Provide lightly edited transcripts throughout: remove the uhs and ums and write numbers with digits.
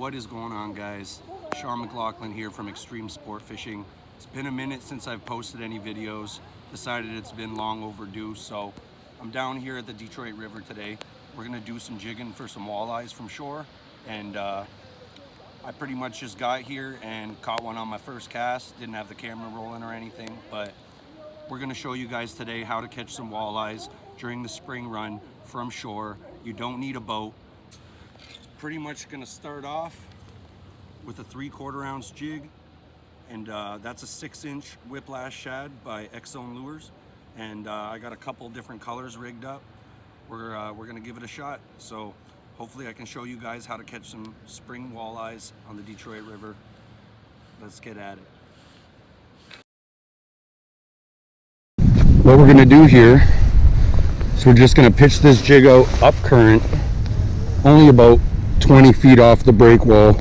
What is going on, guys? Sean McLaughlin here from Extreme Sportfishing. It's been a minute since I've posted any videos. Decided it's been long overdue, so I'm down here at the Detroit River today. We're gonna do some jigging for some walleyes from shore, and I pretty much just got here and caught one on my first cast. Didn't have the camera rolling or anything, but we're gonna show you guys today how to catch some walleyes during the spring run from shore. You don't need a boat. Pretty much gonna start off with a 3/4 ounce jig, and that's a 6-inch whiplash shad by X-Zone Lures, and I got a couple different colors rigged up. We're gonna give it a shot, so hopefully I can show you guys how to catch some spring walleyes on the Detroit River. Let's get at it. What we're gonna do here is we're just gonna pitch this jig out up current, only about 20 feet off the break wall.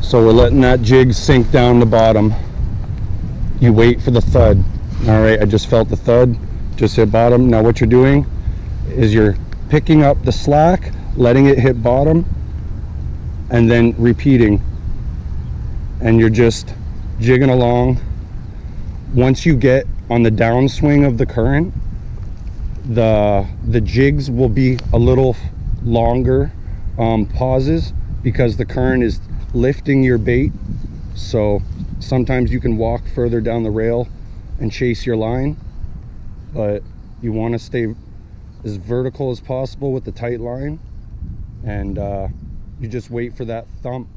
So we're letting that jig sink down the bottom. You wait for the thud. All right, I just felt the thud, just hit bottom. Now what you're doing is you're picking up the slack, letting it hit bottom, and then repeating. And you're just jigging along. Once you get on the downswing of the current, the jigs will be a little longer pauses because the current is lifting your bait. So sometimes you can walk further down the rail and chase your line, but you want to stay as vertical as possible with the tight line, and you just wait for that thump,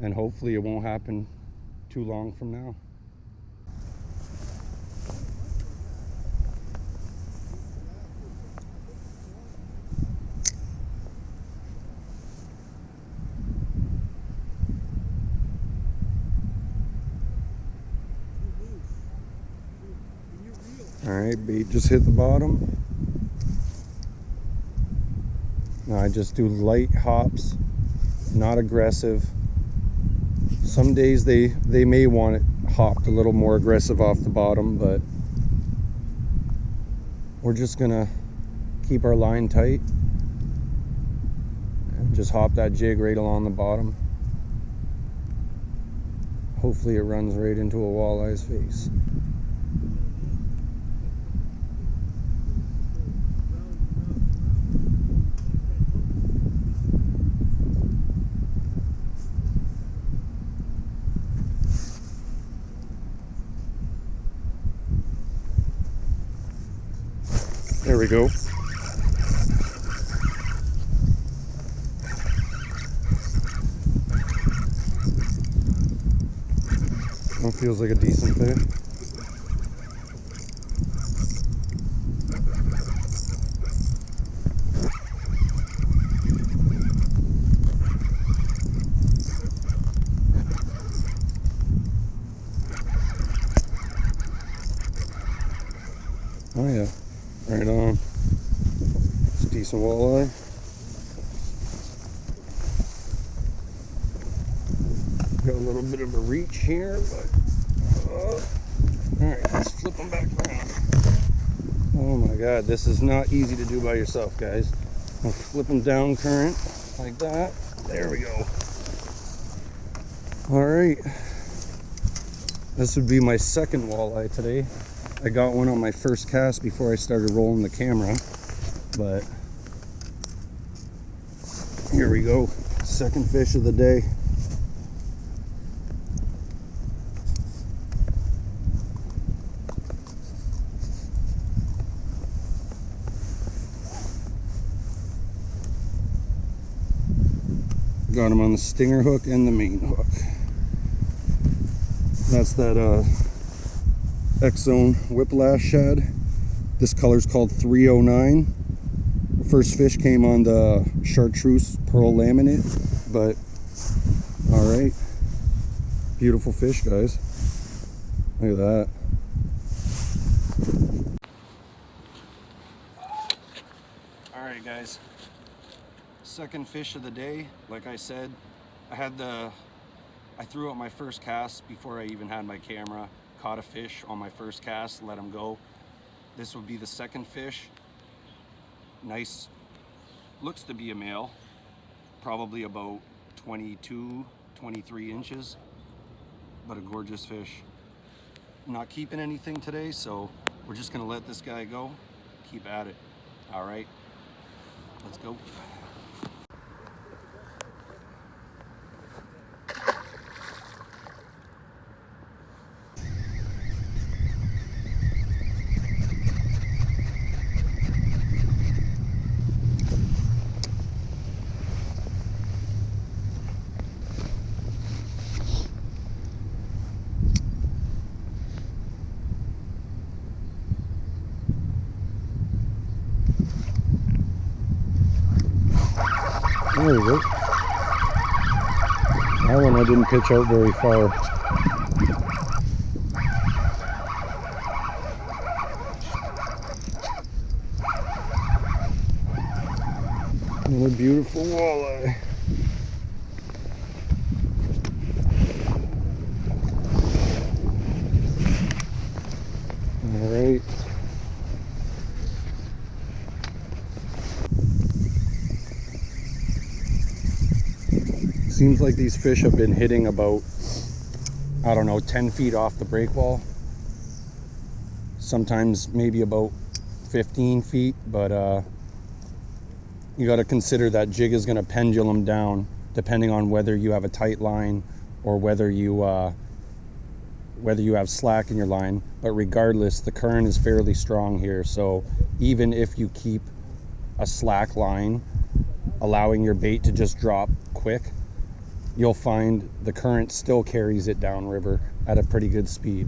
and hopefully it won't happen too long from now. All right, bait just hit the bottom. Now I just do light hops, not aggressive. Some days they may want it hopped a little more aggressive off the bottom, but we're just gonna keep our line tight and just hop that jig right along the bottom. Hopefully it runs right into a walleye's face. There we go. That feels like a decent fish. Oh yeah. Right on. It's a decent walleye. Got a little bit of a reach here, but alright, let's flip them back around. Oh my god, this is not easy to do by yourself, guys. I'll flip them down current like that. There we go. Alright. This would be my second walleye today. I got one on my first cast before I started rolling the camera, but here we go. Second fish of the day. Got him on the stinger hook and the main hook. That's that X-Zone whiplash shad. This color's called 309. First fish came on the chartreuse pearl laminate, but all right, beautiful fish, guys. Look at that. All right, guys, second fish of the day. Like I said, I threw out my first cast before I even had my camera. Caught a fish on my first cast, let him go. This will be the second fish. Nice Looks to be a male, probably about 22, 23 inches, but a gorgeous fish. I'm not keeping anything today, so we're just gonna let this guy go. Keep at it. All right, let's go. There we go. That one I didn't pitch out very far. Another beautiful walleye. All right. Seems like these fish have been hitting about, I don't know, 10 feet off the break wall. Sometimes maybe about 15 feet, but you got to consider that jig is going to pendulum down depending on whether you have a tight line or whether you have slack in your line. But regardless, the current is fairly strong here, so even if you keep a slack line, allowing your bait to just drop quick, you'll find the current still carries it downriver at a pretty good speed.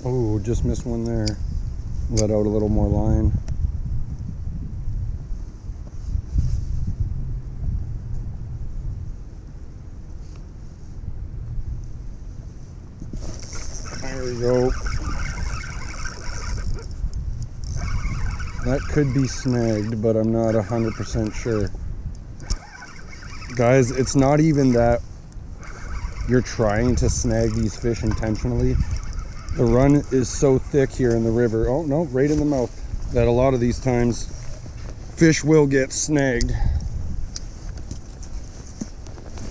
Oh, just missed one there. Let out a little more line. There we go. That could be snagged, but I'm not 100% sure. Guys, it's not even that you're trying to snag these fish intentionally. The run is so thick here in the river. Oh no, right in the mouth. That a lot of these times fish will get snagged.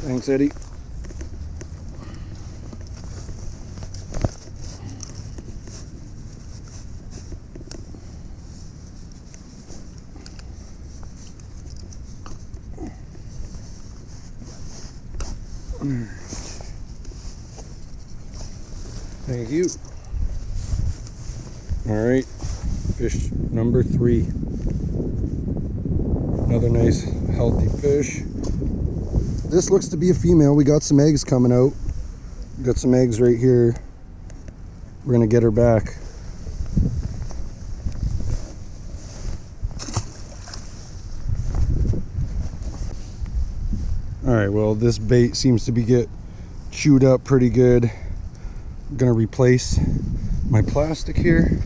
Thanks, Eddie. Thank you. All right, fish number 3. Another nice healthy fish. This looks to be a female. We got some eggs coming out. We got some eggs right here. We're gonna get her back. All right, well, this bait seems to be get chewed up pretty good. I'm gonna replace my plastic here.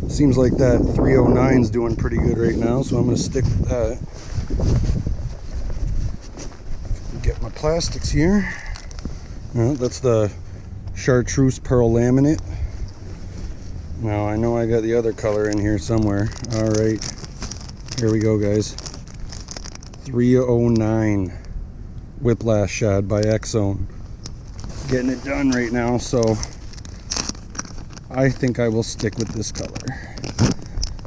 Seems like that 309 is doing pretty good right now, so I'm gonna stick with that. Get my plastics here. Well, that's the chartreuse pearl laminate. Now I know I got the other color in here somewhere. All right, here we go, guys. 309 whiplash shad by X-Zone. Getting it done right now, so I think I will stick with this color.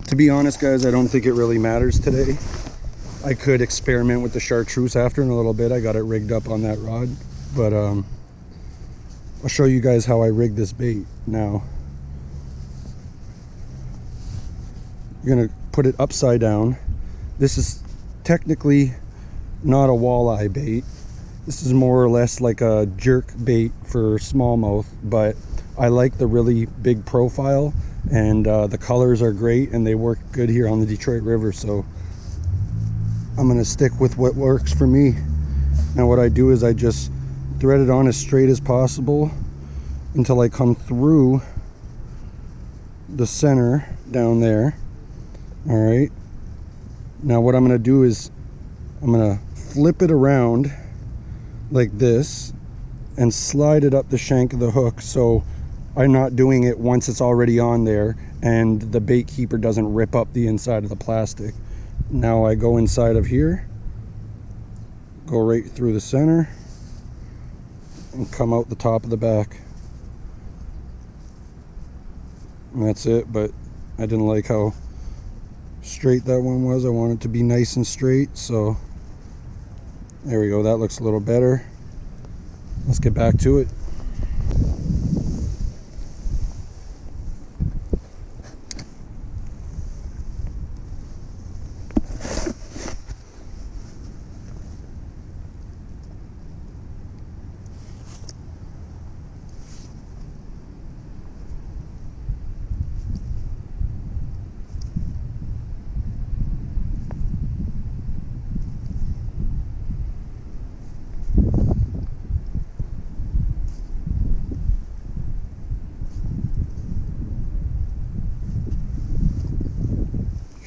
To be honest, guys, I don't think it really matters today. I could experiment with the chartreuse after in a little bit. I got it rigged up on that rod, but I'll show you guys how I rig this bait now. You're gonna put it upside down. This is technically not a walleye bait. This is more or less like a jerk bait for smallmouth, but I like the really big profile, and the colors are great and they work good here on the Detroit River, so I'm gonna stick with what works for me. Now what I do is I just thread it on as straight as possible until I come through the center. down there. All right, now what I'm going to do is I'm going to flip it around like this and slide it up the shank of the hook, so I'm not doing it once it's already on there and the bait keeper doesn't rip up the inside of the plastic. Now I go inside of here, go right through the center, and come out the top of the back. And that's it, but I didn't like how straight that one was. I want it to be nice and straight, so there we go. That looks a little better. Let's get back to it.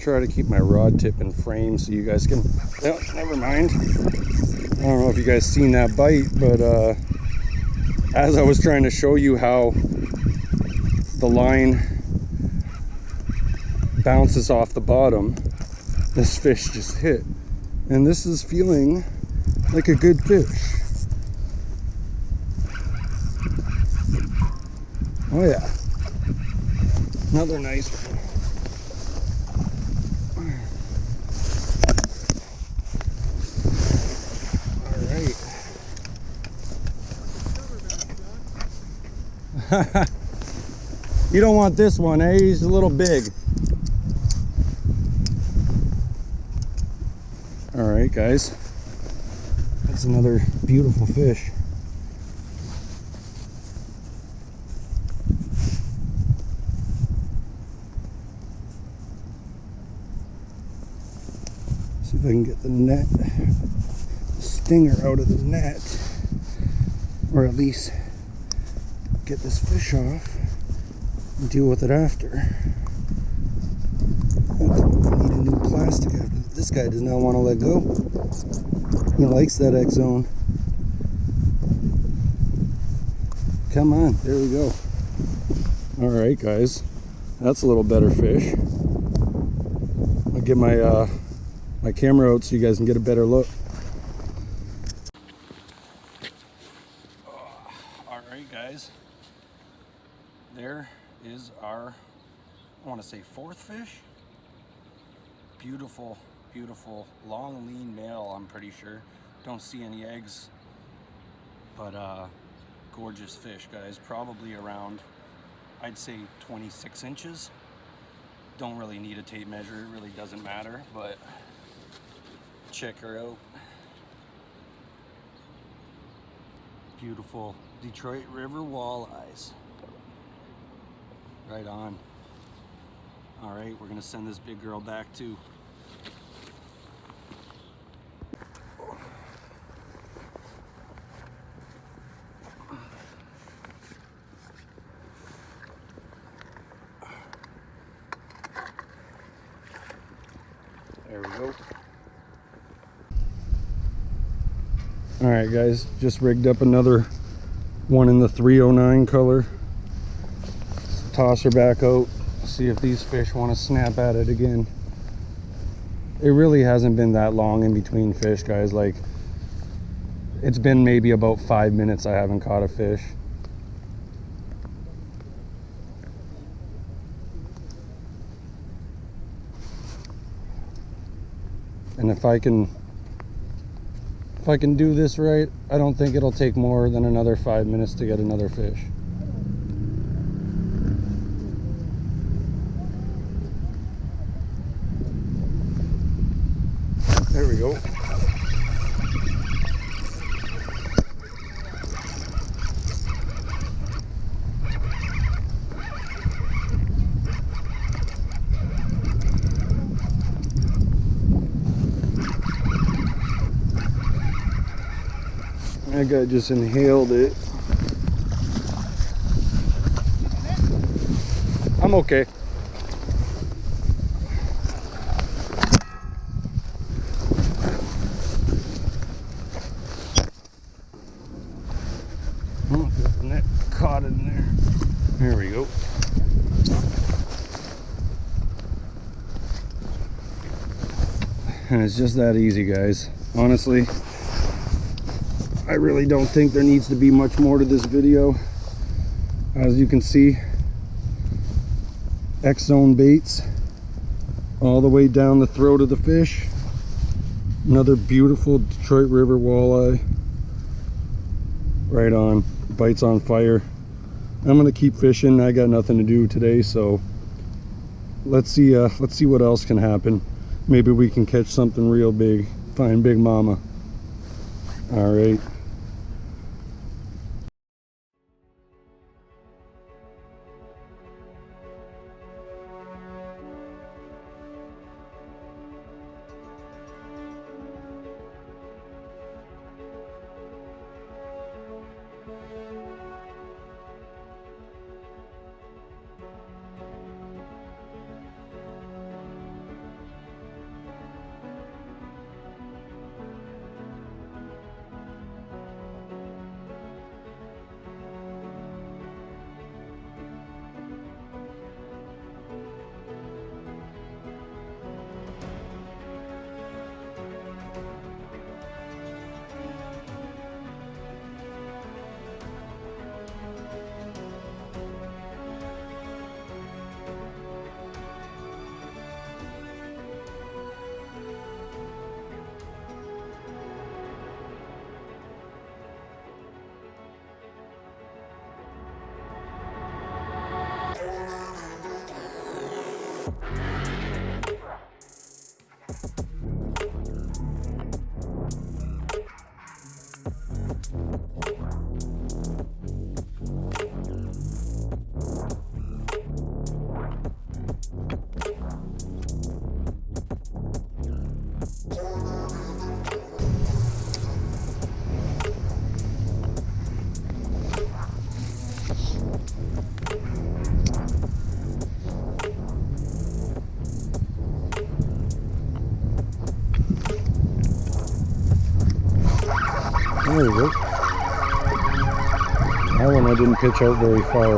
Try to keep my rod tip in frame so you guys can, oh, never mind. I don't know if you guys seen that bite, but as I was trying to show you how the line bounces off the bottom, this fish just hit, and this is feeling like a good fish. Oh yeah, another nice one. You don't want this one, eh? He's a little big. All right, guys. That's another beautiful fish. See if I can get the net, stinger out of the net, or at least get this fish off and deal with it after. I need a new plastic after this. Guy does not want to let go. He likes that X zone. Come on, there we go. All right, guys, that's a little better fish. I'll get my my camera out so you guys can get a better look. All right, guys. There is our, I want to say, fourth fish. Beautiful, beautiful, long, lean male, I'm pretty sure. Don't see any eggs, but gorgeous fish, guys. Probably around, I'd say 26 inches. Don't really need a tape measure, it really doesn't matter, but check her out. Beautiful Detroit River walleyes. Right on. All right, we're gonna send this big girl back too. There we go. All right, guys, just rigged up another one in the 309 color. Toss her back out, see if these fish want to snap at it again. It really hasn't been that long in between fish, guys. Like, it's been maybe about 5 minutes I haven't caught a fish. And if I can do this right, I don't think it'll take more than another 5 minutes to get another fish. There we go. That guy just inhaled it. I'm okay. in there. Here we go. And it's just that easy, guys. Honestly, I really don't think there needs to be much more to this video. As you can see, X-Zone baits all the way down the throat of the fish. Another beautiful Detroit River walleye. Right on, bites on fire. I'm gonna keep fishing. I got nothing to do today, so let's see what else can happen. Maybe we can catch something real big, find Big Mama. All right. There we go. That one I didn't pitch out very far.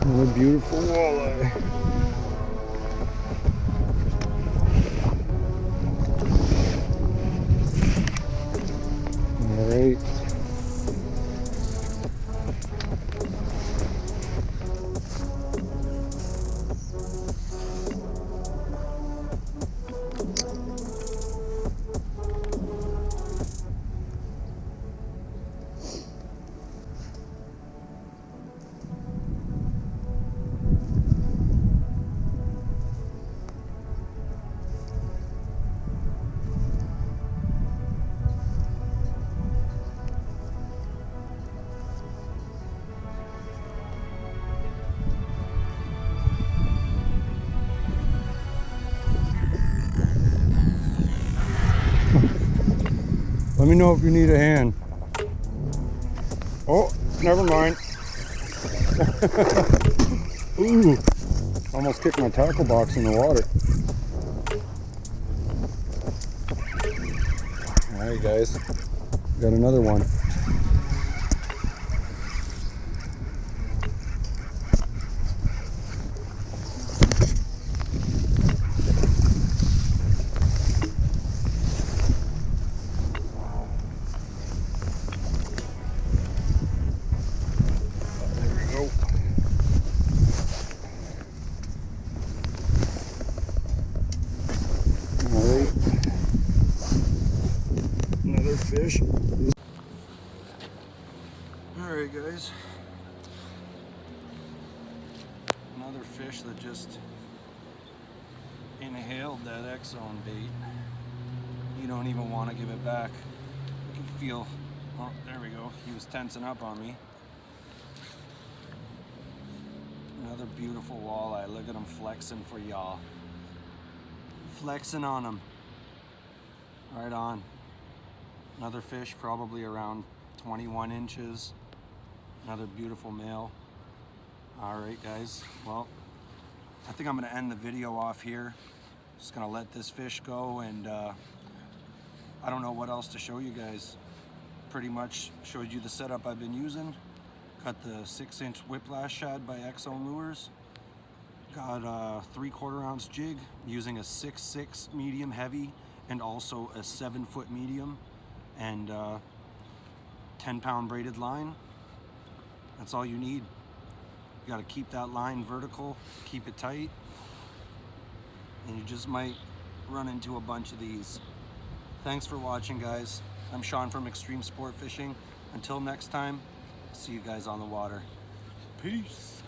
Another beautiful walleye. All right. Let me know if you need a hand. Oh, never mind. Ooh, almost kicked my tackle box in the water. All right, guys, got another one. Fish. Alright, guys, another fish that just inhaled that X-Zone bait. You don't even want to give it back. You can feel, oh, there we go, he was tensing up on me. Another beautiful walleye. Look at him flexing for y'all. Flexing on him. Right on. Another fish probably around 21 inches. Another beautiful male. All right, guys. Well, I think I'm going to end the video off here. Just gonna let this fish go, and I don't know what else to show you guys. Pretty much showed you the setup I've been using. Got the 6-inch whiplash shad by X-Zone Lures. Got a 3/4 ounce jig using a 6.6 medium heavy and also a 7-foot medium, and 10-pound braided line. That's all you need. You got to keep that line vertical, keep it tight, and you just might run into a bunch of these. Thanks for watching, guys. I'm Sean from Extreme Sport Fishing. Until next time, see you guys on the water. Peace.